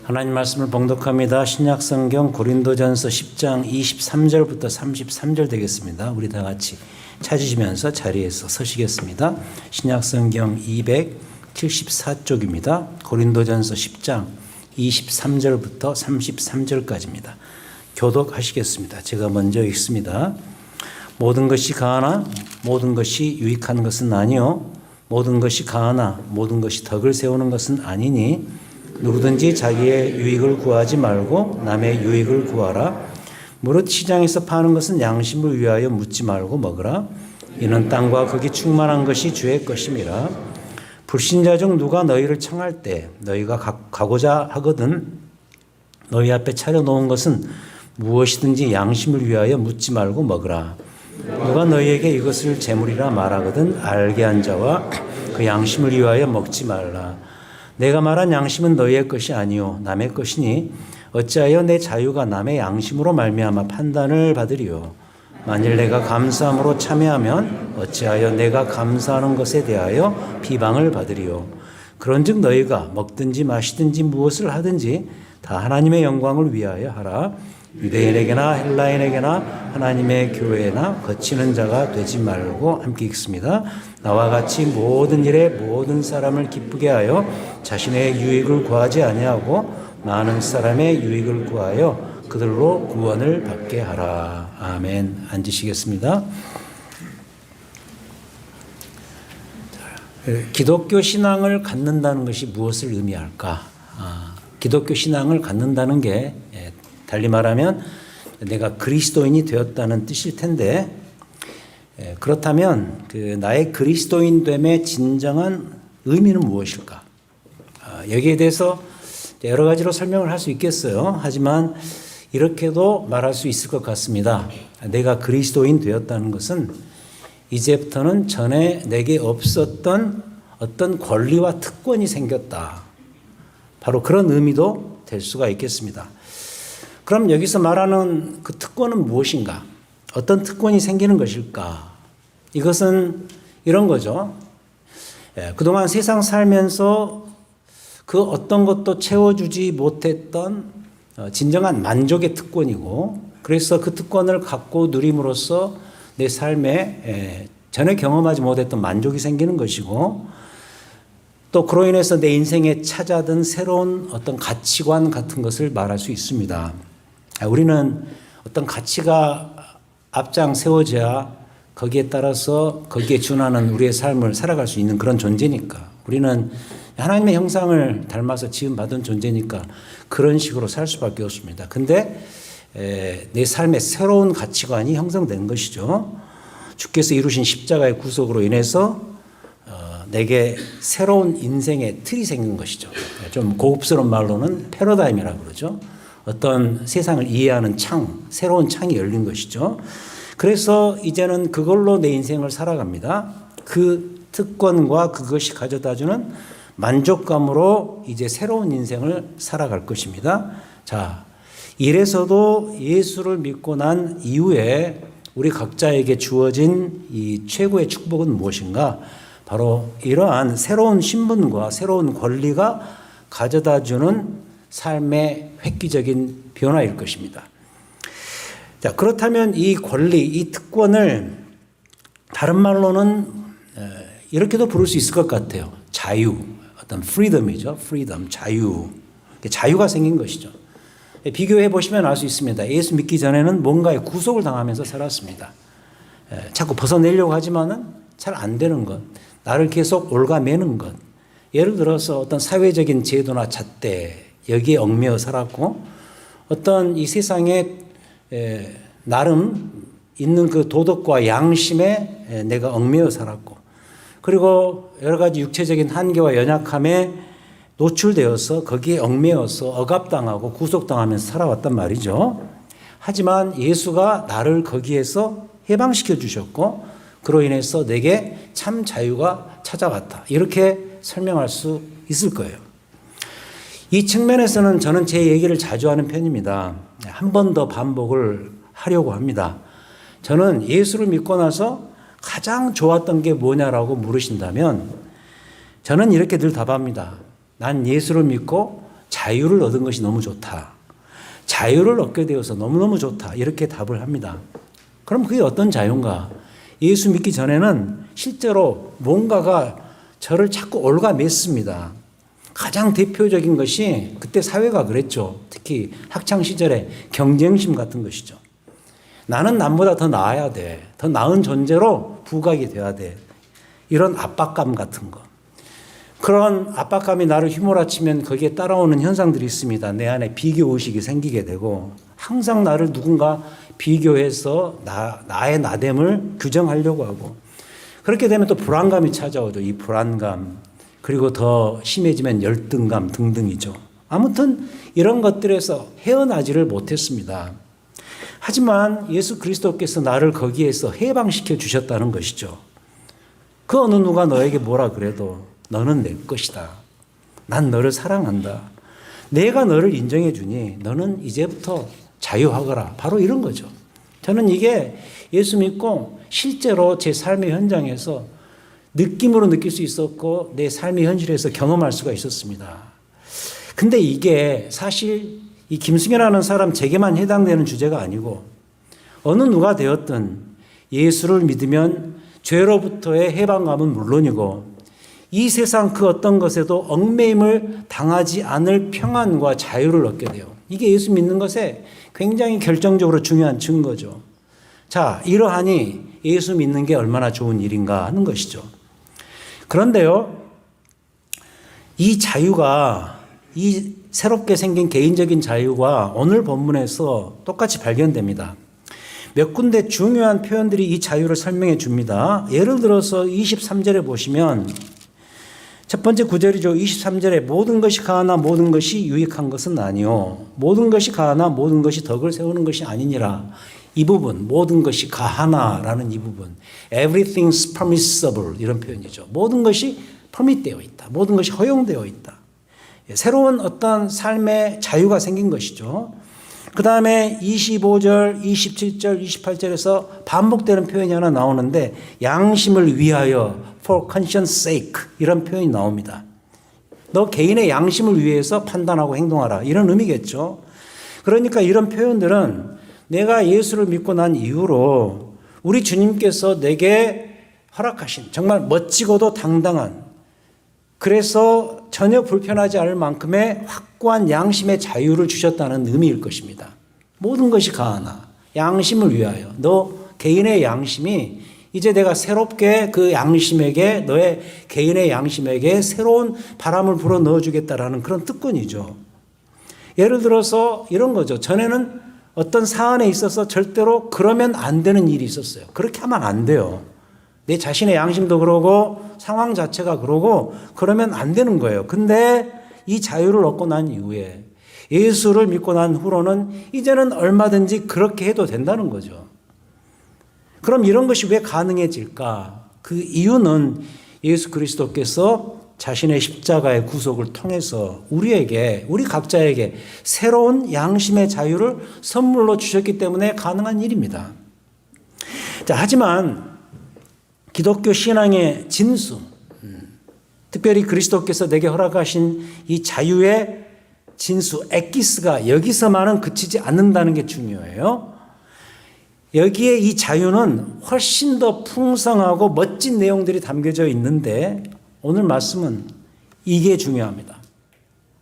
하나님 말씀을 봉독합니다. 신약성경 고린도전서 10장 23절부터 33절 되겠습니다. 우리 다 같이 찾으시면서 자리에서 서시겠습니다. 신약성경 274쪽입니다. 고린도전서 10장 23절부터 33절까지입니다. 교독하시겠습니다. 제가 먼저 읽습니다. 모든 것이 가하나 모든 것이 유익한 것은 아니요 모든 것이 가하나 모든 것이 덕을 세우는 것은 아니니 누구든지 자기의 유익을 구하지 말고 남의 유익을 구하라. 무릇 시장에서 파는 것은 양심을 위하여 묻지 말고 먹으라. 이는 땅과 거기 충만한 것이 주의 것임이라. 불신자 중 누가 너희를 청할 때 너희가 가고자 하거든 너희 앞에 차려놓은 것은 무엇이든지 양심을 위하여 묻지 말고 먹으라. 누가 너희에게 이것을 재물이라 말하거든 알게 한 자와 그 양심을 위하여 먹지 말라. 내가 말한 양심은 너희의 것이 아니요 남의 것이니 어찌하여 내 자유가 남의 양심으로 말미암아 판단을 받으리요. 만일 내가 감사함으로 참여하면 어찌하여 내가 감사하는 것에 대하여 비방을 받으리요. 그런즉 너희가 먹든지 마시든지 무엇을 하든지 다 하나님의 영광을 위하여 하라. 유대인에게나 헬라인에게나 하나님의 교회나 거치는 자가 되지 말고 함께 읽습니다. 나와 같이 모든 일에 모든 사람을 기쁘게 하여 자신의 유익을 구하지 아니하고 많은 사람의 유익을 구하여 그들로 구원을 받게 하라. 아멘. 앉으시겠습니다. 기독교 신앙을 갖는다는 것이 무엇을 의미할까? 기독교 신앙을 갖는다는 게 달리 말하면 내가 그리스도인이 되었다는 뜻일 텐데 그렇다면 나의 그리스도인됨의 진정한 의미는 무엇일까? 여기에 대해서 여러 가지로 설명을 할 수 있겠어요. 하지만 이렇게도 말할 수 있을 것 같습니다. 내가 그리스도인 되었다는 것은 이제부터는 전에 내게 없었던 어떤 권리와 특권이 생겼다. 바로 그런 의미도 될 수가 있겠습니다. 그럼 여기서 말하는 그 특권은 무엇인가? 어떤 특권이 생기는 것일까? 이것은 이런 거죠. 그동안 세상 살면서 그 어떤 것도 채워주지 못했던 진정한 만족의 특권이고 그래서 그 특권을 갖고 누림으로써 내 삶에 전에 경험하지 못했던 만족이 생기는 것이고 또 그로 인해서 내 인생에 찾아든 새로운 어떤 가치관 같은 것을 말할 수 있습니다. 우리는 어떤 가치가 앞장 세워져야 거기에 따라서 거기에 준하는 우리의 삶을 살아갈 수 있는 그런 존재니까 우리는 하나님의 형상을 닮아서 지음받은 존재니까 그런 식으로 살 수밖에 없습니다. 근데 내 삶에 새로운 가치관이 형성된 것이죠. 주께서 이루신 십자가의 구속으로 인해서 내게 새로운 인생의 틀이 생긴 것이죠. 좀 고급스러운 말로는 패러다임이라고 그러죠. 어떤 세상을 이해하는 창, 새로운 창이 열린 것이죠. 그래서 이제는 그걸로 내 인생을 살아갑니다. 그 특권과 그것이 가져다주는 만족감으로 이제 새로운 인생을 살아갈 것입니다. 자, 이래서도 예수를 믿고 난 이후에 우리 각자에게 주어진 이 최고의 축복은 무엇인가? 바로 이러한 새로운 신분과 새로운 권리가 가져다주는 삶의 획기적인 변화일 것입니다. 자, 그렇다면 이 권리, 이 특권을 다른 말로는 이렇게도 부를 수 있을 것 같아요. 자유, 어떤 프리덤이죠. 프리덤, 자유. 자유가 생긴 것이죠. 비교해 보시면 알 수 있습니다. 예수 믿기 전에는 뭔가에 구속을 당하면서 살았습니다. 자꾸 벗어내려고 하지만은 잘 안 되는 것, 나를 계속 옭아매는 것. 예를 들어서 어떤 사회적인 제도나 잣대, 여기에 얽매여 살았고 어떤 이 세상에 나름 있는 그 도덕과 양심에 내가 얽매여 살았고 그리고 여러 가지 육체적인 한계와 연약함에 노출되어서 거기에 얽매여서 억압당하고 구속당하면서 살아왔단 말이죠. 하지만 예수가 나를 거기에서 해방시켜 주셨고 그로 인해서 내게 참 자유가 찾아왔다. 이렇게 설명할 수 있을 거예요. 이 측면에서는 저는 제 얘기를 자주 하는 편입니다. 한 번 더 반복을 하려고 합니다. 저는 예수를 믿고 나서 가장 좋았던 게 뭐냐라고 물으신다면 저는 이렇게 늘 답합니다. 난 예수를 믿고 자유를 얻은 것이 너무 좋다. 자유를 얻게 되어서 너무너무 좋다. 이렇게 답을 합니다. 그럼 그게 어떤 자유인가? 예수 믿기 전에는 실제로 뭔가가 저를 자꾸 올가맸습니다. 가장 대표적인 것이 그때 사회가 그랬죠. 특히 학창시절에 경쟁심 같은 것이죠. 나는 남보다 더 나아야 돼. 더 나은 존재로 부각이 돼야 돼. 이런 압박감 같은 거. 그런 압박감이 나를 휘몰아치면 거기에 따라오는 현상들이 있습니다. 내 안에 비교의식이 생기게 되고 항상 나를 누군가 비교해서 나의 나됨을 규정하려고 하고 그렇게 되면 또 불안감이 찾아오죠. 이 불안감 그리고 더 심해지면 열등감 등등이죠. 아무튼 이런 것들에서 헤어나지를 못했습니다. 하지만 예수 그리스도께서 나를 거기에서 해방시켜 주셨다는 것이죠. 그 어느 누가 너에게 뭐라 그래도 너는 내 것이다. 난 너를 사랑한다. 내가 너를 인정해 주니 너는 이제부터 자유하거라. 바로 이런 거죠. 저는 이게 예수 믿고 실제로 제 삶의 현장에서 느낌으로 느낄 수 있었고 내 삶의 현실에서 경험할 수가 있었습니다. 근데 이게 사실 이 김승현이라는 사람 제게만 해당되는 주제가 아니고 어느 누가 되었든 예수를 믿으면 죄로부터의 해방감은 물론이고 이 세상 그 어떤 것에도 얽매임을 당하지 않을 평안과 자유를 얻게 돼요. 이게 예수 믿는 것에 굉장히 결정적으로 중요한 증거죠. 자, 이러하니 예수 믿는 게 얼마나 좋은 일인가 하는 것이죠. 그런데요, 이 자유가 이 새롭게 생긴 개인적인 자유가 오늘 본문에서 똑같이 발견됩니다. 몇 군데 중요한 표현들이 이 자유를 설명해 줍니다. 예를 들어서 23절에 보시면 첫 번째 구절이죠. 23절에 모든 것이 가하나 모든 것이 유익한 것은 아니요. 모든 것이 가하나 모든 것이 덕을 세우는 것이 아니니라. 이 부분, 모든 것이 가하나라는 이 부분. Everything's permissible 이런 표현이죠. 모든 것이 permit되어 있다. 모든 것이 허용되어 있다. 새로운 어떤 삶의 자유가 생긴 것이죠. 그 다음에 25절, 27절, 28절에서 반복되는 표현이 하나 나오는데 양심을 위하여 for conscience sake 이런 표현이 나옵니다. 너 개인의 양심을 위해서 판단하고 행동하라 이런 의미겠죠. 그러니까 이런 표현들은 내가 예수를 믿고 난 이후로 우리 주님께서 내게 허락하신 정말 멋지고도 당당한 그래서 전혀 불편하지 않을 만큼의 확고한 양심의 자유를 주셨다는 의미일 것입니다. 모든 것이 가하나 양심을 위하여 너 개인의 양심이 이제 내가 새롭게 그 양심에게 너의 개인의 양심에게 새로운 바람을 불어 넣어주겠다라는 그런 특권이죠. 예를 들어서 이런 거죠. 전에는 어떤 사안에 있어서 절대로 그러면 안 되는 일이 있었어요. 그렇게 하면 안 돼요. 내 자신의 양심도 그러고 상황 자체가 그러고 그러면 안 되는 거예요. 근데 이 자유를 얻고 난 이후에 예수를 믿고 난 후로는 이제는 얼마든지 그렇게 해도 된다는 거죠. 그럼 이런 것이 왜 가능해질까? 그 이유는 예수 그리스도께서 자신의 십자가의 구속을 통해서 우리에게, 우리 각자에게 새로운 양심의 자유를 선물로 주셨기 때문에 가능한 일입니다. 자, 하지만 기독교 신앙의 진수, 특별히 그리스도께서 내게 허락하신 이 자유의 진수, 엑기스가 여기서만은 그치지 않는다는 게 중요해요. 여기에 이 자유는 훨씬 더 풍성하고 멋진 내용들이 담겨져 있는데 오늘 말씀은 이게 중요합니다.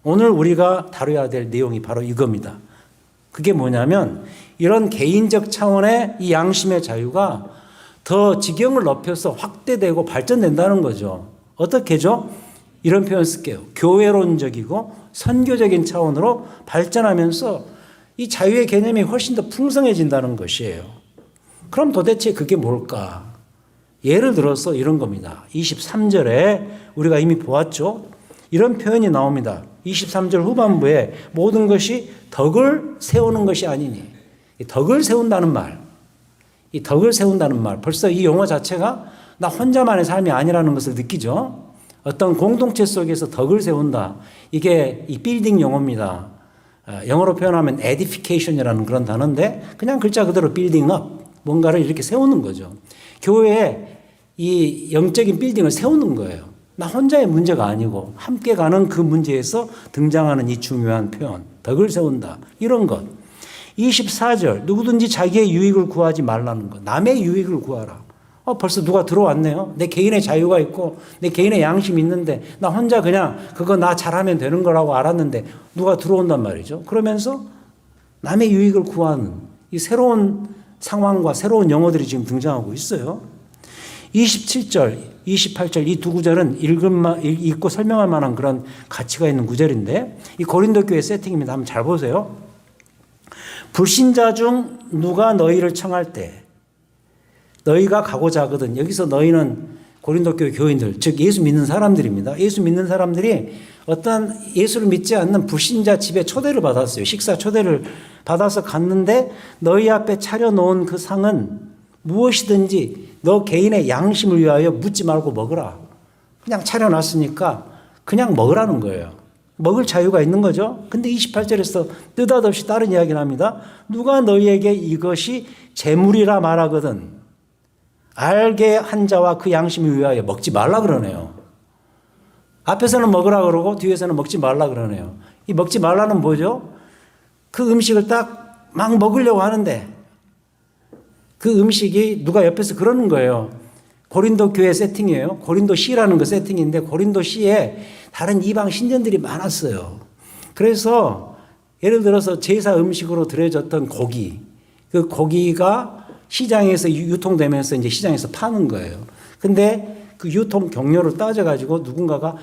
오늘 우리가 다뤄야 될 내용이 바로 이겁니다. 그게 뭐냐면 이런 개인적 차원의 이 양심의 자유가 더 지경을 높여서 확대되고 발전된다는 거죠. 어떻게죠? 이런 표현 쓸게요. 교회론적이고 선교적인 차원으로 발전하면서 이 자유의 개념이 훨씬 더 풍성해진다는 것이에요. 그럼 도대체 그게 뭘까? 예를 들어서 이런 겁니다. 23절에 우리가 이미 보았죠? 이런 표현이 나옵니다. 23절 후반부에 모든 것이 덕을 세우는 것이 아니니. 이 덕을 세운다는 말. 이 덕을 세운다는 말. 벌써 이 용어 자체가 나 혼자만의 삶이 아니라는 것을 느끼죠? 어떤 공동체 속에서 덕을 세운다. 이게 이 빌딩 용어입니다. 영어로 표현하면 edification이라는 그런 단어인데 그냥 글자 그대로 building up. 뭔가를 이렇게 세우는 거죠. 교회에 이 영적인 빌딩을 세우는 거예요. 나 혼자의 문제가 아니고 함께 가는 그 문제에서 등장하는 이 중요한 표현, 덕을 세운다. 이런 것. 24절, 누구든지 자기의 유익을 구하지 말라는 것. 남의 유익을 구하라. 벌써 누가 들어왔네요. 내 개인의 자유가 있고 내 개인의 양심이 있는데 나 혼자 그냥 그거 나 잘하면 되는 거라고 알았는데 누가 들어온단 말이죠. 그러면서 남의 유익을 구하는 이 새로운 상황과 새로운 용어들이 지금 등장하고 있어요. 27절, 28절 이 두 구절은 읽고 설명할 만한 그런 가치가 있는 구절인데 이 고린도 교회 세팅입니다. 한번 잘 보세요. 불신자 중 누가 너희를 청할 때 너희가 가고자 하거든. 여기서 너희는 고린도 교회 교인들, 즉 예수 믿는 사람들입니다. 예수 믿는 사람들이 어떤 예수를 믿지 않는 불신자 집에 초대를 받았어요. 식사 초대를 받아서 갔는데 너희 앞에 차려놓은 그 상은 무엇이든지 너 개인의 양심을 위하여 묻지 말고 먹으라. 그냥 차려놨으니까 그냥 먹으라는 거예요. 먹을 자유가 있는 거죠. 근데 28절에서 느닷없이 다른 이야기를 합니다. 누가 너희에게 이것이 재물이라 말하거든 알게 한 자와 그 양심을 위하여 먹지 말라 그러네요. 앞에서는 먹으라 그러고 뒤에서는 먹지 말라 그러네요. 이 먹지 말라는 뭐죠? 그 음식을 딱 막 먹으려고 하는데 그 음식이 누가 옆에서 그러는 거예요. 고린도 교회 세팅이에요. 고린도 시라는 거 세팅인데 고린도 시에 다른 이방 신전들이 많았어요. 그래서 예를 들어서 제사 음식으로 드려졌던 고기, 그 고기가 시장에서 유통되면서 이제 시장에서 파는 거예요. 근데 그 유통 경로를 따져가지고 누군가가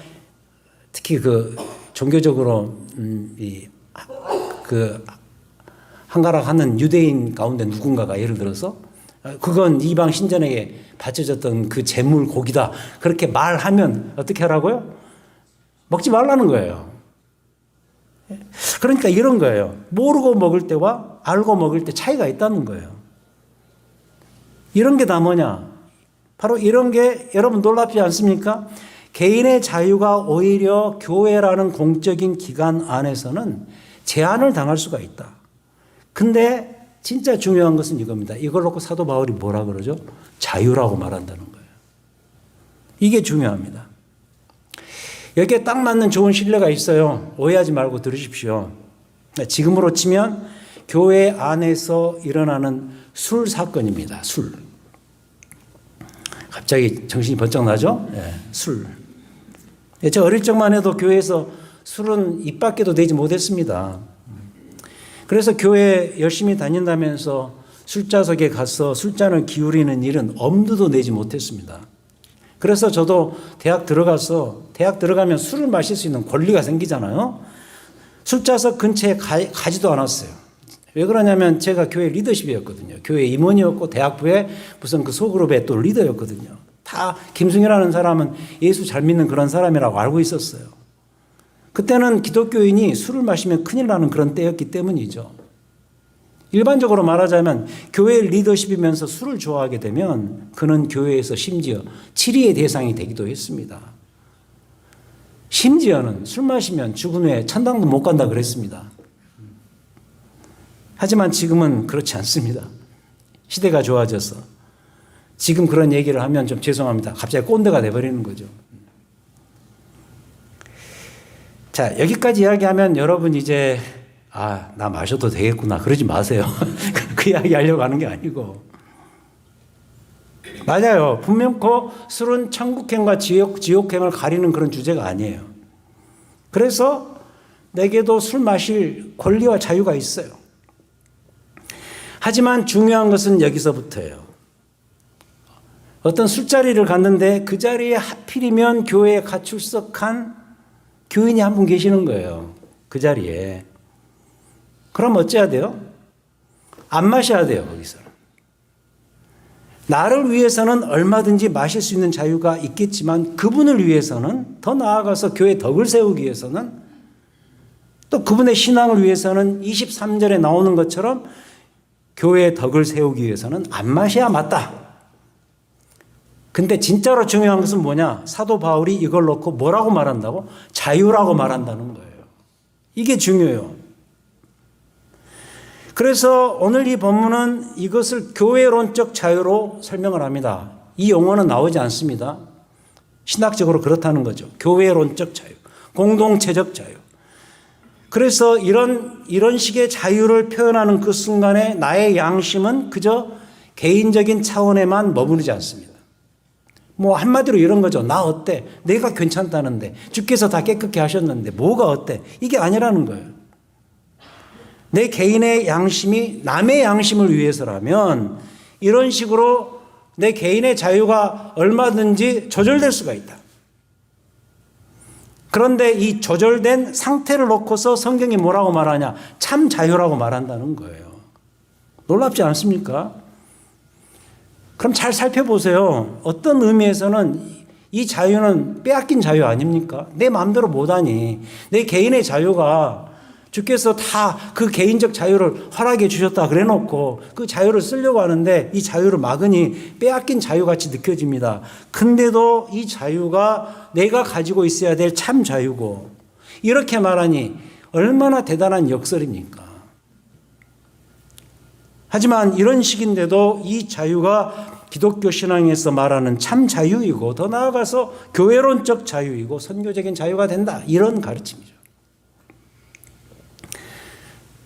특히 그 종교적으로 그 한가락하는 유대인 가운데 누군가가 예를 들어서 그건 이방 신전에게 바쳐졌던 그 제물 고기다. 그렇게 말하면 어떻게 하라고요? 먹지 말라는 거예요. 그러니까 이런 거예요. 모르고 먹을 때와 알고 먹을 때 차이가 있다는 거예요. 이런 게 다 뭐냐? 바로 이런 게 여러분 놀랍지 않습니까? 개인의 자유가 오히려 교회라는 공적인 기관 안에서는 제한을 당할 수가 있다. 근데 진짜 중요한 것은 이겁니다. 이걸 놓고 사도 바울이 뭐라 그러죠? 자유라고 말한다는 거예요. 이게 중요합니다. 여기에 딱 맞는 좋은 신뢰가 있어요. 오해하지 말고 들으십시오. 지금으로 치면 교회 안에서 일어나는 술 사건입니다. 술. 갑자기 정신이 번쩍 나죠? 네, 술. 저 어릴 적만 해도 교회에서 술은 입 밖에도 내지 못했습니다. 그래서 교회 열심히 다닌다면서 술자석에 가서 술잔을 기울이는 일은 엄두도 내지 못했습니다. 그래서 저도 대학 들어가면 술을 마실 수 있는 권리가 생기잖아요. 술자석 근처에 가지도 않았어요. 왜 그러냐면 제가 교회 리더십이었거든요. 교회 임원이었고 대학부에 무슨 그 소그룹의 또 리더였거든요. 다 김승희라는 사람은 예수 잘 믿는 그런 사람이라고 알고 있었어요. 그때는 기독교인이 술을 마시면 큰일 나는 그런 때였기 때문이죠. 일반적으로 말하자면 교회 리더십이면서 술을 좋아하게 되면 그는 교회에서 심지어 치리의 대상이 되기도 했습니다. 심지어는 술 마시면 죽은 후에 천당도 못 간다 그랬습니다. 하지만 지금은 그렇지 않습니다. 시대가 좋아져서 지금 그런 얘기를 하면 좀 죄송합니다. 갑자기 꼰대가 돼버리는 거죠. 자, 여기까지 이야기하면 여러분 이제 나 마셔도 되겠구나 그러지 마세요. 그 이야기 하려고 하는 게 아니고 맞아요. 분명코 술은 천국행과 지옥행을 가리는 그런 주제가 아니에요. 그래서 내게도 술 마실 권리와 자유가 있어요. 하지만 중요한 것은 여기서부터예요. 어떤 술자리를 갔는데 그 자리에 하필이면 교회에 가출석한 교인이 한 분 계시는 거예요. 그 자리에. 그럼 어째야 돼요? 안 마셔야 돼요, 거기서는. 나를 위해서는 얼마든지 마실 수 있는 자유가 있겠지만 그분을 위해서는 더 나아가서 교회 덕을 세우기 위해서는 또 그분의 신앙을 위해서는 23절에 나오는 것처럼 교회의 덕을 세우기 위해서는 안 마셔야 맞다. 근데 진짜로 중요한 것은 뭐냐? 사도 바울이 이걸 놓고 뭐라고 말한다고? 자유라고 말한다는 거예요. 이게 중요해요. 그래서 오늘 이 본문은 이것을 교회론적 자유로 설명을 합니다. 이 용어는 나오지 않습니다. 신학적으로 그렇다는 거죠. 교회론적 자유, 공동체적 자유. 그래서 이런 식의 자유를 표현하는 그 순간에 나의 양심은 그저 개인적인 차원에만 머무르지 않습니다. 뭐 한마디로 이런 거죠. 나 어때? 내가 괜찮다는데 주께서 다 깨끗게 하셨는데 뭐가 어때? 이게 아니라는 거예요. 내 개인의 양심이 남의 양심을 위해서라면 이런 식으로 내 개인의 자유가 얼마든지 조절될 수가 있다. 그런데 이 조절된 상태를 놓고서 성경이 뭐라고 말하냐? 참 자유라고 말한다는 거예요. 놀랍지 않습니까? 그럼 잘 살펴보세요. 어떤 의미에서는 이 자유는 빼앗긴 자유 아닙니까? 내 마음대로 못하니 내 개인의 자유가 주께서 다 그 개인적 자유를 허락해 주셨다 그래 놓고 그 자유를 쓰려고 하는데 이 자유를 막으니 빼앗긴 자유같이 느껴집니다. 근데도 이 자유가 내가 가지고 있어야 될 참 자유고 이렇게 말하니 얼마나 대단한 역설입니까? 하지만 이런 식인데도 이 자유가 기독교 신앙에서 말하는 참 자유이고 더 나아가서 교회론적 자유이고 선교적인 자유가 된다. 이런 가르침이죠.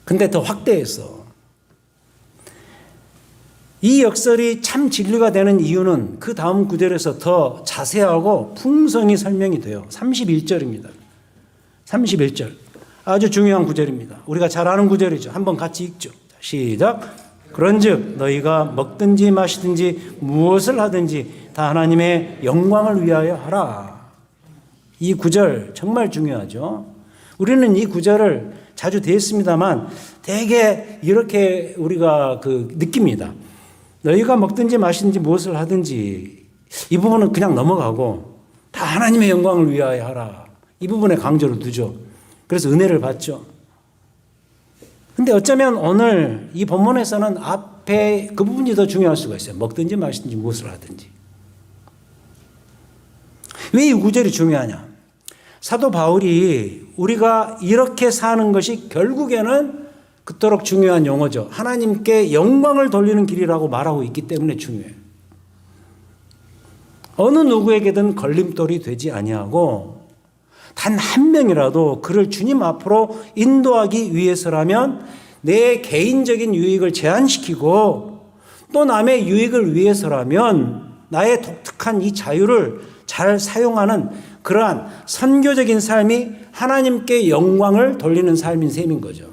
근데 더 확대해서 이 역설이 참 진리가 되는 이유는 그 다음 구절에서 더 자세하고 풍성히 설명이 돼요. 31절입니다. 31절. 아주 중요한 구절입니다. 우리가 잘 아는 구절이죠. 한번 같이 읽죠. 시작. 그런즉 너희가 먹든지 마시든지 무엇을 하든지 다 하나님의 영광을 위하여 하라. 이 구절 정말 중요하죠. 우리는 이 구절을 자주 대했습니다만 되게 이렇게 우리가 느낍니다. 너희가 먹든지 마시든지 무엇을 하든지 이 부분은 그냥 넘어가고 다 하나님의 영광을 위하여 하라. 이 부분에 강조를 두죠. 그래서 은혜를 받죠. 근데 어쩌면 오늘 이 본문에서는 앞에 그 부분이 더 중요할 수가 있어요. 먹든지 마시든지 무엇을 하든지. 왜 이 구절이 중요하냐? 사도 바울이 우리가 이렇게 사는 것이 결국에는 그토록 중요한 용어죠. 하나님께 영광을 돌리는 길이라고 말하고 있기 때문에 중요해요. 어느 누구에게든 걸림돌이 되지 아니하고 단 한 명이라도 그를 주님 앞으로 인도하기 위해서라면 내 개인적인 유익을 제한시키고 또 남의 유익을 위해서라면 나의 독특한 이 자유를 잘 사용하는 그러한 선교적인 삶이 하나님께 영광을 돌리는 삶인 셈인 거죠.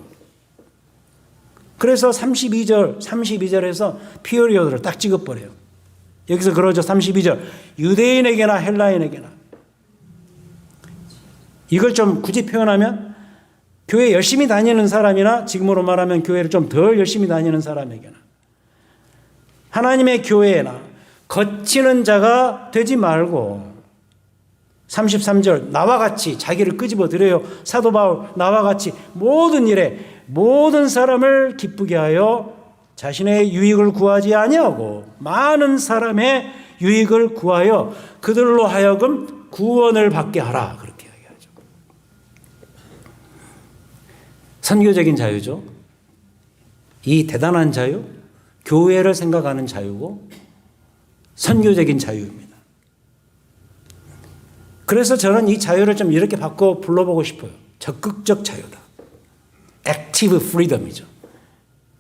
그래서 32절에서 피어리어드를 딱 찍어버려요. 여기서 그러죠. 32절. 유대인에게나 헬라인에게나. 이걸 좀 굳이 표현하면 교회 열심히 다니는 사람이나 지금으로 말하면 교회를 좀 덜 열심히 다니는 사람에게나 하나님의 교회나 거치는 자가 되지 말고 33절 나와 같이 자기를 끄집어 들여요. 사도 바울 나와 같이 모든 일에 모든 사람을 기쁘게 하여 자신의 유익을 구하지 아니하고 많은 사람의 유익을 구하여 그들로 하여금 구원을 받게 하라. 그렇게 이야기하죠. 선교적인 자유죠. 이 대단한 자유, 교회를 생각하는 자유고 선교적인 자유입니다. 그래서 저는 이 자유를 좀 이렇게 바꿔 불러보고 싶어요. 적극적 자유다. 액티브 프리덤이죠.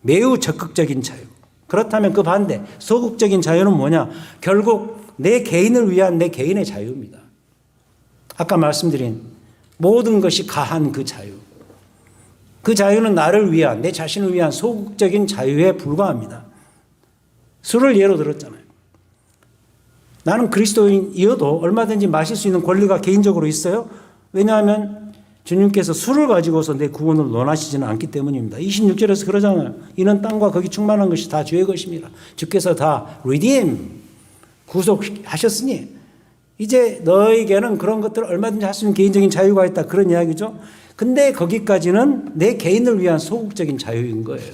매우 적극적인 자유. 그렇다면 그 반대, 소극적인 자유는 뭐냐? 결국 내 개인을 위한 내 개인의 자유입니다. 아까 말씀드린 모든 것이 가한 그 자유. 그 자유는 나를 위한, 내 자신을 위한 소극적인 자유에 불과합니다. 술을 예로 들었잖아요. 나는 그리스도인이어도 얼마든지 마실 수 있는 권리가 개인적으로 있어요. 왜냐하면 주님께서 술을 가지고서 내 구원을 논하시지는 않기 때문입니다. 26절에서 그러잖아요. 이는 땅과 거기 충만한 것이 다 주의 것입니다. 주께서 다 redeem, 구속하셨으니 이제 너에게는 그런 것들을 얼마든지 할 수 있는 개인적인 자유가 있다. 그런 이야기죠. 근데 거기까지는 내 개인을 위한 소극적인 자유인 거예요.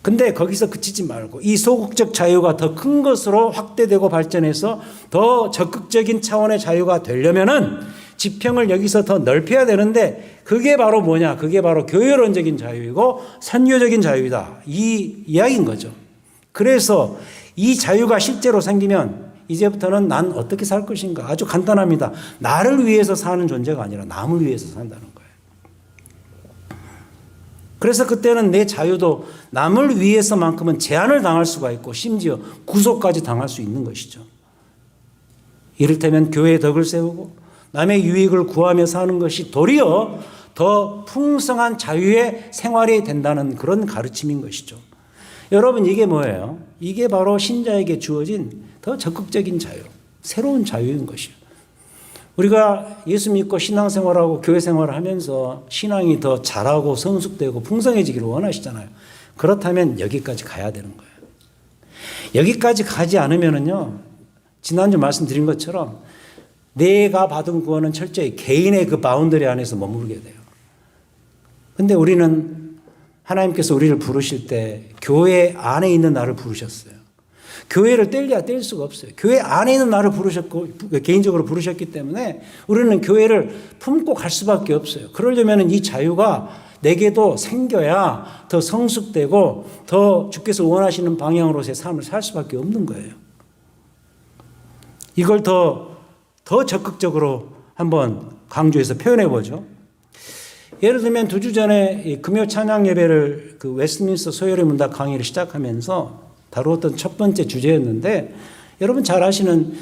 근데 거기서 그치지 말고 이 소극적 자유가 더 큰 것으로 확대되고 발전해서 더 적극적인 차원의 자유가 되려면은 지평을 여기서 더 넓혀야 되는데 그게 바로 뭐냐? 그게 바로 교회론적인 자유이고 선교적인 자유이다. 이 이야기인 거죠. 그래서 이 자유가 실제로 생기면 이제부터는 난 어떻게 살 것인가. 아주 간단합니다. 나를 위해서 사는 존재가 아니라 남을 위해서 산다는 거예요. 그래서 그때는 내 자유도 남을 위해서만큼은 제한을 당할 수가 있고 심지어 구속까지 당할 수 있는 것이죠. 이를테면 교회의 덕을 세우고 남의 유익을 구하며 사는 것이 도리어 더 풍성한 자유의 생활이 된다는 그런 가르침인 것이죠. 여러분, 이게 뭐예요? 이게 바로 신자에게 주어진 더 적극적인 자유, 새로운 자유인 것이에요. 우리가 예수 믿고 신앙생활하고 교회생활을 하면서 신앙이 더 잘하고 성숙되고 풍성해지기를 원하시잖아요. 그렇다면 여기까지 가야 되는 거예요. 여기까지 가지 않으면은요, 지난주 말씀드린 것처럼 내가 받은 구원은 철저히 개인의 그 바운더리 안에서 머무르게 돼요. 근데 우리는 하나님께서 우리를 부르실 때 교회 안에 있는 나를 부르셨어요. 교회를 뗄래야 뗄 수가 없어요. 교회 안에 있는 나를 부르셨고 개인적으로 부르셨기 때문에 우리는 교회를 품고 갈 수밖에 없어요. 그러려면 이 자유가 내게도 생겨야 더 성숙되고 더 주께서 원하시는 방향으로서의 삶을 살 수밖에 없는 거예요. 이걸 더 적극적으로 한번 강조해서 표현해 보죠. 예를 들면 2주 전에 금요 찬양 예배를 그 웨스트민스터 소요리 문답 강의를 시작하면서 다루었던 첫 번째 주제였는데, 여러분 잘 아시는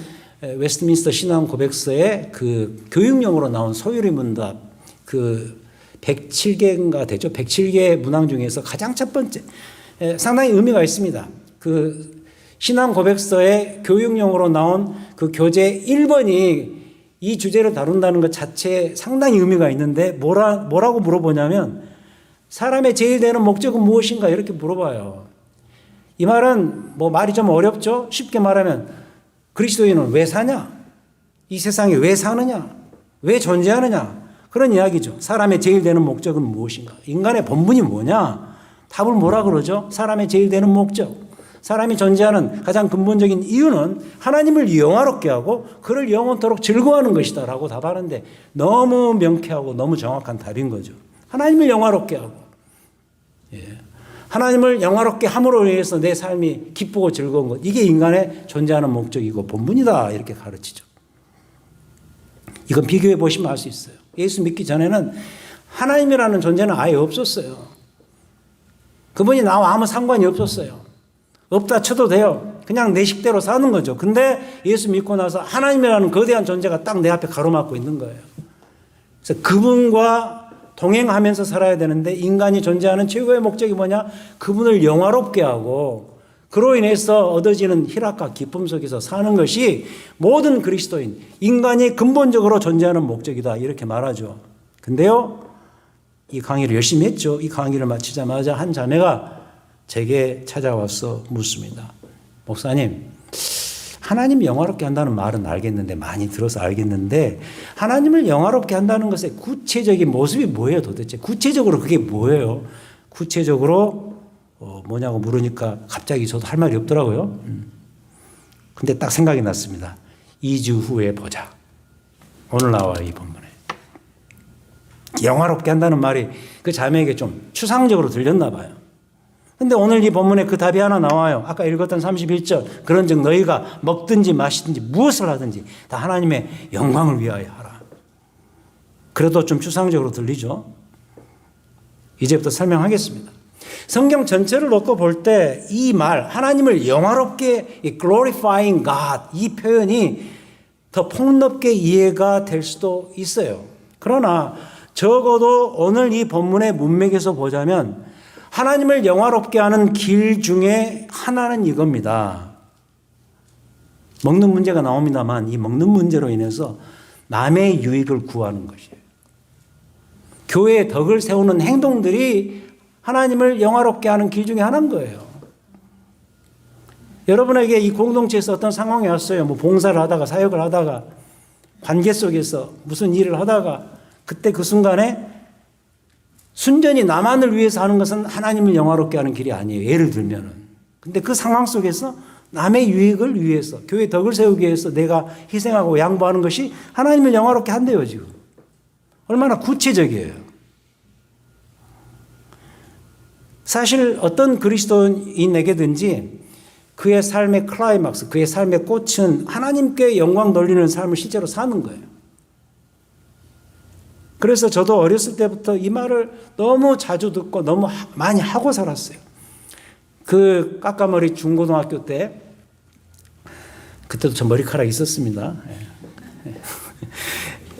웨스트민스터 신앙 고백서의 그 교육용으로 나온 소요리 문답 그 107개인가 되죠. 107개 문항 중에서 가장 첫 번째, 상당히 의미가 있습니다. 그 신앙 고백서의 교육용으로 나온 그 교재 1번이 이 주제를 다룬다는 것 자체에 상당히 의미가 있는데 뭐라고 물어보냐면 사람의 제일 되는 목적은 무엇인가 이렇게 물어봐요. 이 말은 뭐 말이 좀 어렵죠. 쉽게 말하면 그리스도인은 왜 사냐? 이 세상에 왜 사느냐? 왜 존재하느냐? 그런 이야기죠. 사람의 제일 되는 목적은 무엇인가? 인간의 본분이 뭐냐? 답을 뭐라 그러죠? 사람의 제일 되는 목적. 사람이 존재하는 가장 근본적인 이유는 하나님을 영화롭게 하고 그를 영원토록 즐거워하는 것이다 라고 답하는데 너무 명쾌하고 너무 정확한 답인 거죠. 하나님을 영화롭게 하고, 하나님을 영화롭게 함으로 인해서 내 삶이 기쁘고 즐거운 것, 이게 인간의 존재하는 목적이고 본분이다 이렇게 가르치죠. 이건 비교해 보시면 알 수 있어요. 예수 믿기 전에는 하나님이라는 존재는 아예 없었어요. 그분이 나와 아무 상관이 없었어요. 없다 쳐도 돼요. 그냥 내 식대로 사는 거죠. 근데 예수 믿고 나서 하나님이라는 거대한 존재가 딱 내 앞에 가로막고 있는 거예요. 그래서 그분과 동행하면서 살아야 되는데 인간이 존재하는 최고의 목적이 뭐냐? 그분을 영화롭게 하고 그로 인해서 얻어지는 희락과 기쁨 속에서 사는 것이 모든 그리스도인, 인간이 근본적으로 존재하는 목적이다 이렇게 말하죠. 근데요, 이 강의를 열심히 했죠. 이 강의를 마치자마자 한 자매가 제게 찾아와서 묻습니다. 목사님, 하나님 영화롭게 한다는 말은 알겠는데, 많이 들어서 알겠는데 하나님을 영화롭게 한다는 것의 구체적인 모습이 뭐예요 도대체? 구체적으로 그게 뭐예요? 구체적으로 뭐냐고 물으니까 갑자기 저도 할 말이 없더라고요. 근데 딱 생각이 났습니다. 2주 후에 보자. 오늘 나와요, 이 본문에. 영화롭게 한다는 말이 그 자매에게 좀 추상적으로 들렸나 봐요. 근데 오늘 이 본문에 그 답이 하나 나와요. 아까 읽었던 31절. 그런즉 너희가 먹든지 마시든지 무엇을 하든지 다 하나님의 영광을 위하여 하라. 그래도 좀 추상적으로 들리죠. 이제부터 설명하겠습니다. 성경 전체를 놓고 볼 때 이 말, 하나님을 영화롭게 glorifying God, 이 표현이 더 폭넓게 이해가 될 수도 있어요. 그러나 적어도 오늘 이 본문의 문맥에서 보자면 하나님을 영화롭게 하는 길 중에 하나는 이겁니다. 먹는 문제가 나옵니다만 이 먹는 문제로 인해서 남의 유익을 구하는 것이에요. 교회의 덕을 세우는 행동들이 하나님을 영화롭게 하는 길 중에 하나인 거예요. 여러분에게 이 공동체에서 어떤 상황이 왔어요. 뭐 봉사를 하다가 사역을 하다가 관계 속에서 무슨 일을 하다가 그때 그 순간에 순전히 나만을 위해서 하는 것은 하나님을 영화롭게 하는 길이 아니에요. 예를 들면은. 근데 그 상황 속에서 남의 유익을 위해서, 교회 덕을 세우기 위해서 내가 희생하고 양보하는 것이 하나님을 영화롭게 한대요, 지금. 얼마나 구체적이에요. 사실 어떤 그리스도인에게든지 그의 삶의 클라이막스, 그의 삶의 꽃은 하나님께 영광 돌리는 삶을 실제로 사는 거예요. 그래서 저도 어렸을 때부터 이 말을 너무 자주 듣고 너무 많이 하고 살았어요. 그 까까머리 중고등학교 때, 그때도 저 머리카락이 있었습니다.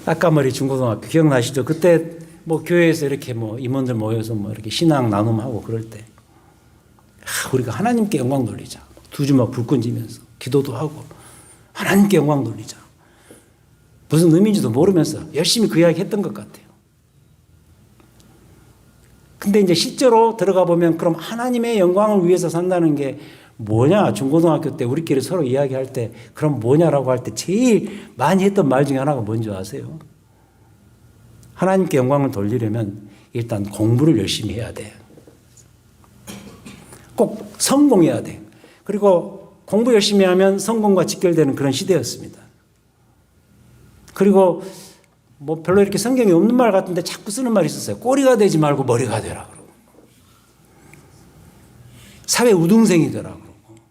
까까머리 중고등학교 기억나시죠? 그때 뭐 교회에서 이렇게 뭐 임원들 모여서 뭐 이렇게 신앙 나눔하고 그럴 때, 우리가 하나님께 영광 돌리자. 두 주먹 불 끈지면서 기도도 하고 하나님께 영광 돌리자. 무슨 의미인지도 모르면서 열심히 그 이야기 했던 것 같아요. 근데 이제 실제로 들어가 보면 그럼 하나님의 영광을 위해서 산다는 게 뭐냐? 중고등학교 때 우리끼리 서로 이야기할 때 그럼 뭐냐라고 할 때 제일 많이 했던 말 중에 하나가 뭔지 아세요? 하나님께 영광을 돌리려면 일단 공부를 열심히 해야 돼. 꼭 성공해야 돼. 그리고 공부 열심히 하면 성공과 직결되는 그런 시대였습니다. 그리고 뭐 별로 이렇게 성경에 없는 말 같은데 자꾸 쓰는 말이 있었어요. 꼬리가 되지 말고 머리가 되라 그러고. 사회 우등생이 되라 그러고.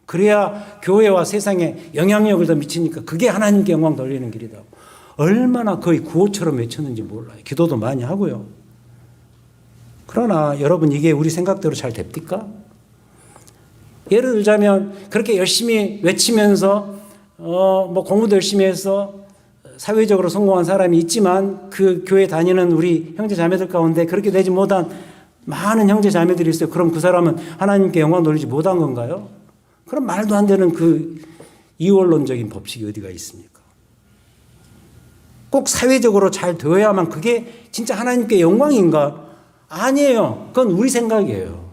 그래야 교회와 세상에 영향력을 더 미치니까 그게 하나님께 영광 돌리는 길이다. 얼마나 거의 구호처럼 외쳤는지 몰라요. 기도도 많이 하고요. 그러나 여러분 이게 우리 생각대로 잘 됩니까? 예를 들자면 그렇게 열심히 외치면서 뭐 공부도 열심히 해서 사회적으로 성공한 사람이 있지만 그 교회 다니는 우리 형제 자매들 가운데 그렇게 되지 못한 많은 형제 자매들이 있어요. 그럼 그 사람은 하나님께 영광 돌리지 못한 건가요? 그럼 말도 안 되는 그 이원론적인 법칙이 어디가 있습니까? 꼭 사회적으로 잘 되어야만 그게 진짜 하나님께 영광인가? 아니에요. 그건 우리 생각이에요.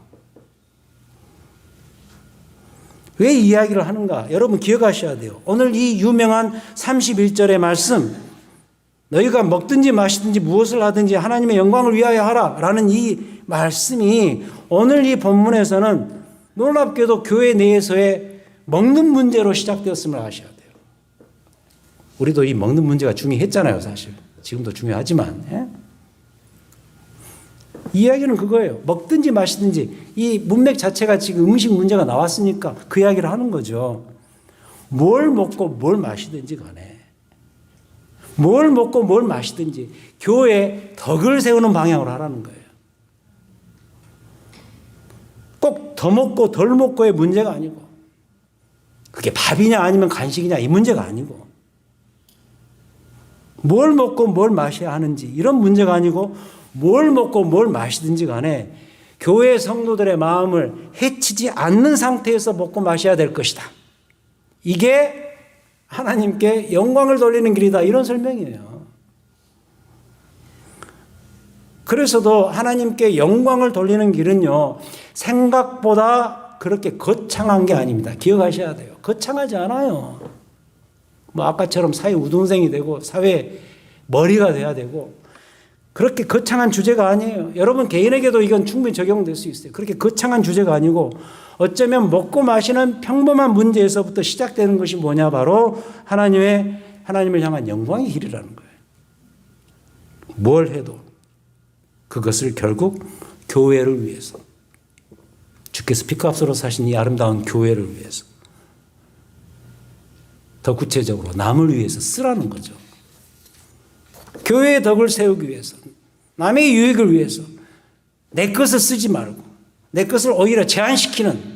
왜 이야기를 하는가? 여러분 기억하셔야 돼요. 오늘 이 유명한 31절의 말씀, 너희가 먹든지 마시든지 무엇을 하든지 하나님의 영광을 위하여 하라 라는 이 말씀이 오늘 이 본문에서는 놀랍게도 교회 내에서의 먹는 문제로 시작되었음을 아셔야 돼요. 우리도 이 먹는 문제가 중요했잖아요, 사실. 지금도 중요하지만. 예? 이야기는 그거예요. 먹든지 마시든지 이 문맥 자체가 지금 음식 문제가 나왔으니까 그 이야기를 하는 거죠. 뭘 먹고 뭘 마시든지 간에 뭘 먹고 뭘 마시든지 교회에 덕을 세우는 방향으로 하라는 거예요. 꼭 더 먹고 덜 먹고의 문제가 아니고 그게 밥이냐 아니면 간식이냐 이 문제가 아니고 뭘 먹고 뭘 마셔야 하는지 이런 문제가 아니고 뭘 먹고 뭘 마시든지 간에 교회 성도들의 마음을 해치지 않는 상태에서 먹고 마셔야 될 것이다. 이게 하나님께 영광을 돌리는 길이다. 이런 설명이에요. 그래서도 하나님께 영광을 돌리는 길은요, 생각보다 그렇게 거창한 게 아닙니다. 기억하셔야 돼요. 거창하지 않아요. 뭐 아까처럼 사회 우등생이 되고 사회 머리가 돼야 되고 그렇게 거창한 주제가 아니에요. 여러분 개인에게도 이건 충분히 적용될 수 있어요. 그렇게 거창한 주제가 아니고 어쩌면 먹고 마시는 평범한 문제에서부터 시작되는 것이 뭐냐, 바로 하나님을 향한 영광의 길이라는 거예요. 뭘 해도 그것을 결국 교회를 위해서, 주께서 피값으로 사신 이 아름다운 교회를 위해서, 더 구체적으로 남을 위해서 쓰라는 거죠. 교회의 덕을 세우기 위해서, 남의 유익을 위해서 내 것을 쓰지 말고 내 것을 오히려 제한시키는,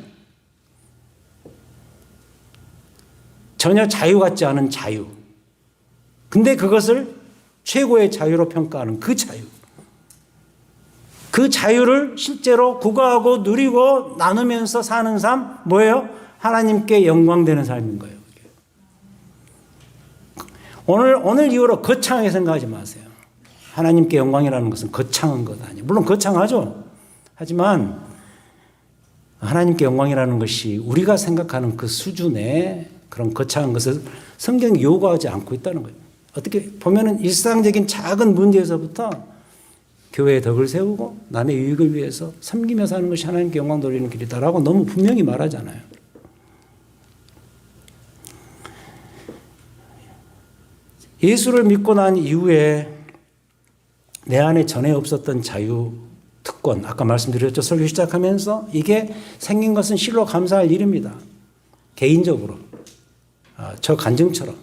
전혀 자유 같지 않은 자유, 근데 그것을 최고의 자유로 평가하는 그 자유, 그 자유를 실제로 구가하고 누리고 나누면서 사는 삶, 뭐예요? 하나님께 영광되는 삶인 거예요. 오늘 이후로 거창하게 생각하지 마세요. 하나님께 영광이라는 것은 거창한 것 아니에요. 물론 거창하죠. 하지만 하나님께 영광이라는 것이 우리가 생각하는 그 수준의 그런 거창한 것을 성경이 요구하지 않고 있다는 거예요. 어떻게 보면은 일상적인 작은 문제에서부터 교회의 덕을 세우고 남의 유익을 위해서 섬기며 사는 것이 하나님께 영광 돌리는 길이다라고 너무 분명히 말하잖아요. 예수를 믿고 난 이후에 내 안에 전에 없었던 자유, 특권, 아까 말씀드렸죠. 설교 시작하면서 이게 생긴 것은 실로 감사할 일입니다. 개인적으로 저 간증처럼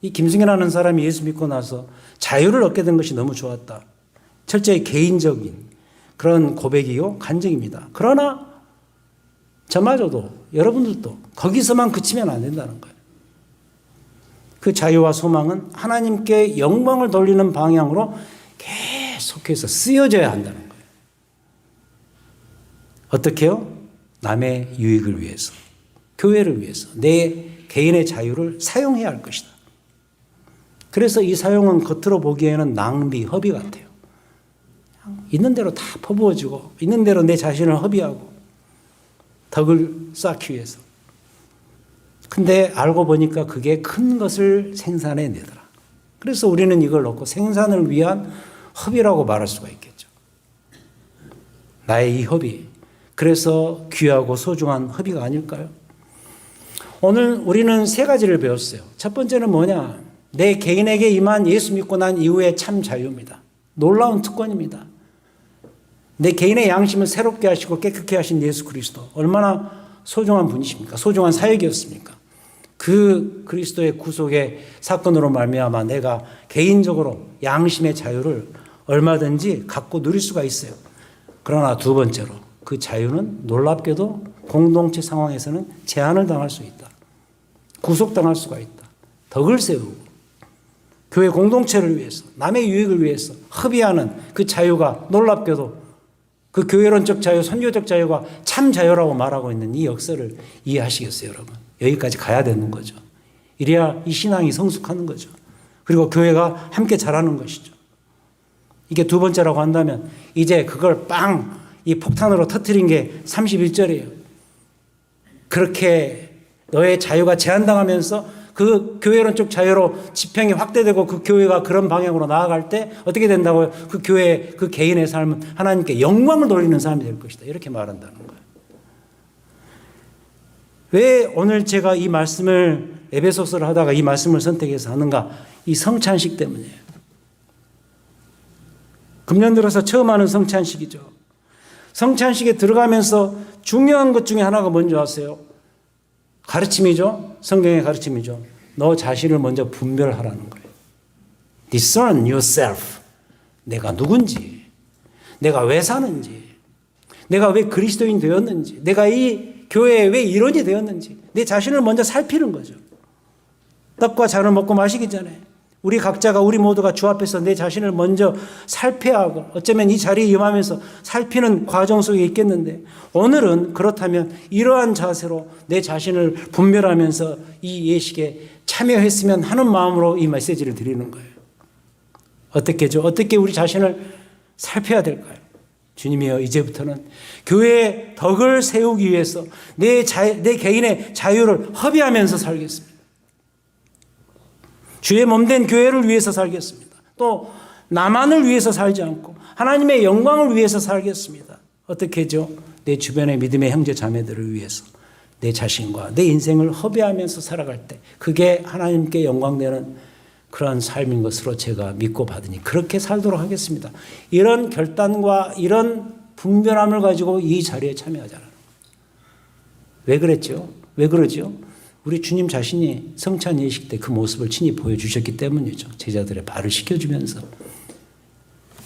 이 김승현이라는 사람이 예수 믿고 나서 자유를 얻게 된 것이 너무 좋았다. 철저히 개인적인 그런 고백이요 간증입니다. 그러나 저마저도 여러분들도 거기서만 그치면 안 된다는 거예요. 그 자유와 소망은 하나님께 영광을 돌리는 방향으로 계속해서 쓰여져야 한다는 거예요. 어떻게요? 남의 유익을 위해서, 교회를 위해서, 내 개인의 자유를 사용해야 할 것이다. 그래서 이 사용은 겉으로 보기에는 낭비, 허비 같아요. 있는 대로 다 퍼부어지고 있는 대로 내 자신을 허비하고 덕을 쌓기 위해서. 근데 알고 보니까 그게 큰 것을 생산해 내더라. 그래서 우리는 이걸 놓고 생산을 위한 허비라고 말할 수가 있겠죠. 나의 이 허비. 그래서 귀하고 소중한 허비가 아닐까요? 오늘 우리는 세 가지를 배웠어요. 첫 번째는 뭐냐? 내 개인에게 임한 예수 믿고 난 이후의 참 자유입니다. 놀라운 특권입니다. 내 개인의 양심을 새롭게 하시고 깨끗게 하신 예수 그리스도. 얼마나 소중한 분이십니까? 소중한 사역이었습니까? 그 그리스도의 구속의 사건으로 말미암아 내가 개인적으로 양심의 자유를 얼마든지 갖고 누릴 수가 있어요. 그러나 두 번째로 그 자유는 놀랍게도 공동체 상황에서는 제한을 당할 수 있다. 구속당할 수가 있다. 덕을 세우고 교회 공동체를 위해서 남의 유익을 위해서 허비하는 그 자유가 놀랍게도 그 교회론적 자유, 선교적 자유가 참 자유라고 말하고 있는 이 역사를 이해하시겠어요, 여러분? 여기까지 가야 되는 거죠. 이래야 이 신앙이 성숙하는 거죠. 그리고 교회가 함께 자라는 것이죠. 이게 두 번째라고 한다면 이제 그걸 이 폭탄으로 터뜨린 게 31절이에요. 그렇게 너의 자유가 제한당하면서 그 교회론적 자유로 지평이 확대되고 그 교회가 그런 방향으로 나아갈 때 어떻게 된다고요? 그 교회, 그 개인의 삶은 하나님께 영광을 돌리는 삶이 될 것이다. 이렇게 말한다는 거예요. 왜 오늘 제가 이 말씀을 에베소서를 하다가 이 말씀을 선택해서 하는가? 이 성찬식 때문이에요. 금년 들어서 처음 하는 성찬식이죠. 성찬식에 들어가면서 중요한 것 중에 하나가 뭔지 아세요? 가르침이죠. 성경의 가르침이죠. 너 자신을 먼저 분별하라는 거예요. Discern yourself. 내가 누군지, 내가 왜 사는지, 내가 왜 그리스도인 되었는지, 내가 이 교회에 왜 일원이 되었는지 내 자신을 먼저 살피는 거죠. 떡과 잔을 먹고 마시기 전에 우리 각자가 우리 모두가 주 앞에서 내 자신을 먼저 살펴야 하고 어쩌면 이 자리에 임하면서 살피는 과정 속에 있겠는데 오늘은 그렇다면 이러한 자세로 내 자신을 분별하면서 이 예식에 참여했으면 하는 마음으로 이 메시지를 드리는 거예요. 어떻게죠? 어떻게 우리 자신을 살펴야 될까요? 주님이여 이제부터는 교회의 덕을 세우기 위해서 내 개인의 자유를 허비하면서 살겠습니다. 주의 몸된 교회를 위해서 살겠습니다. 또 나만을 위해서 살지 않고 하나님의 영광을 위해서 살겠습니다. 어떻게 하죠? 내 주변의 믿음의 형제 자매들을 위해서 내 자신과 내 인생을 허비하면서 살아갈 때 그게 하나님께 영광되는 그러한 삶인 것으로 제가 믿고 받으니 그렇게 살도록 하겠습니다. 이런 결단과 이런 분별함을 가지고 이 자리에 참여하잖아요. 왜 그랬죠? 왜 그러죠? 우리 주님 자신이 성찬 예식 때 그 모습을 친히 보여주셨기 때문이죠. 제자들의 발을 씻겨주면서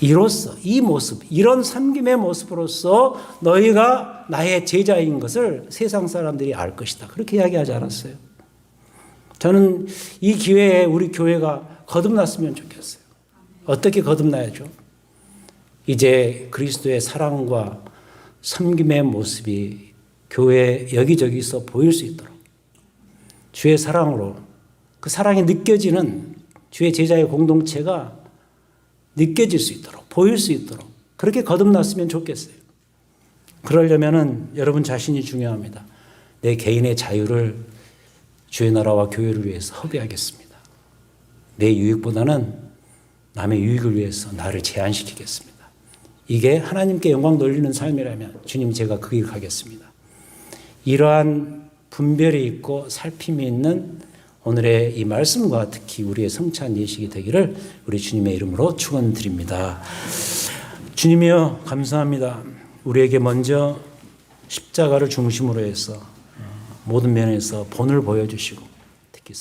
이로써 이 모습, 이런 섬김의 모습으로서 너희가 나의 제자인 것을 세상 사람들이 알 것이다. 그렇게 이야기하지 않았어요. 저는 이 기회에 우리 교회가 거듭났으면 좋겠어요. 어떻게 거듭나야죠? 이제 그리스도의 사랑과 섬김의 모습이 교회 여기저기서 보일 수 있도록 주의 사랑으로 그 사랑이 느껴지는 주의 제자의 공동체가 느껴질 수 있도록 보일 수 있도록 그렇게 거듭났으면 좋겠어요. 그러려면은 여러분 자신이 중요합니다. 내 개인의 자유를 주의 나라와 교회를 위해서 허비하겠습니다. 내 유익보다는 남의 유익을 위해서 나를 제한시키겠습니다. 이게 하나님께 영광 돌리는 삶이라면 주님 제가 그 길 가겠습니다. 이러한 분별이 있고 살핌이 있는 오늘의 이 말씀과 특히 우리의 성찬 예식이 되기를 우리 주님의 이름으로 축원드립니다. 주님이여 감사합니다. 우리에게 먼저 십자가를 중심으로 해서 모든 면에서 본을 보여주시고 특히